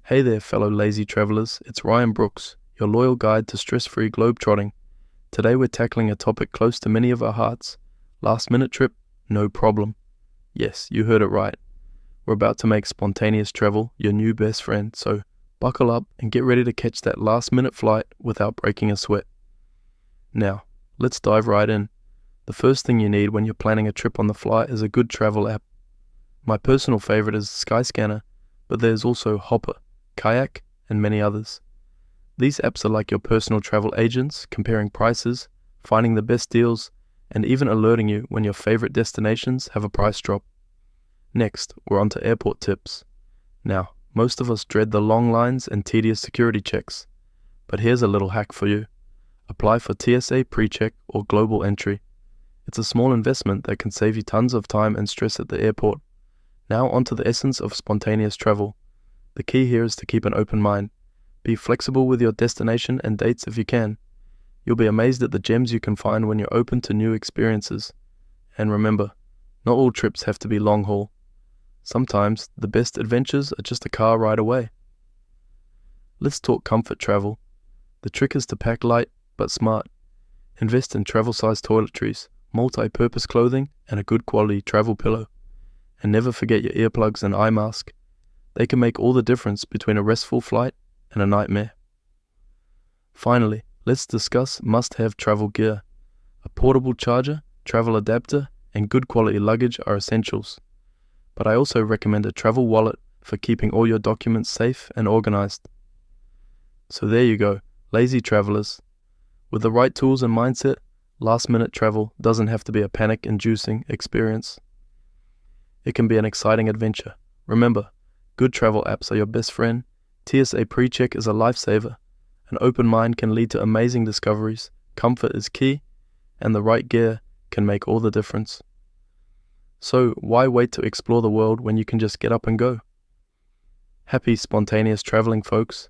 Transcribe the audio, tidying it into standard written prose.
Hey there, fellow lazy travelers. It's Ryan Brooks, your loyal guide to stress-free globetrotting. Today we're tackling a topic close to many of our hearts. Last-minute trip? No problem. Yes, you heard it right. We're about to make spontaneous travel your new best friend, so buckle up and get ready to catch that last-minute flight without breaking a sweat. Now, let's dive right in. The first thing you need when you're planning a trip on the fly is a good travel app. My personal favorite is Skyscanner, but there's also Hopper, Kayak, and many others. These apps are like your personal travel agents, comparing prices, finding the best deals, and even alerting you when your favorite destinations have a price drop. Next, we're on to airport tips. Now, most of us dread the long lines and tedious security checks, but here's a little hack for you. Apply for TSA PreCheck or Global Entry. It's a small investment that can save you tons of time and stress at the airport. Now on to the essence of spontaneous travel. The key here is to keep an open mind. Be flexible with your destination and dates if you can. You'll be amazed at the gems you can find when you're open to new experiences. And remember, not all trips have to be long haul. Sometimes the best adventures are just a car ride away. Let's talk comfort travel. The trick is to pack light but smart. Invest in travel-sized toiletries, multi-purpose clothing, and a good quality travel pillow. And never forget your earplugs and eye mask. They can make all the difference between a restful flight and a nightmare. Finally, let's discuss must-have travel gear. A portable charger, travel adapter, and good quality luggage are essentials. But I also recommend a travel wallet for keeping all your documents safe and organized. So there you go, lazy travelers. With the right tools and mindset, last-minute travel doesn't have to be a panic-inducing experience. It can be an exciting adventure. Remember, good travel apps are your best friend. TSA PreCheck is a lifesaver. An open mind can lead to amazing discoveries. Comfort is key, and the right gear can make all the difference. So why wait to explore the world when you can just get up and go? Happy spontaneous traveling, folks.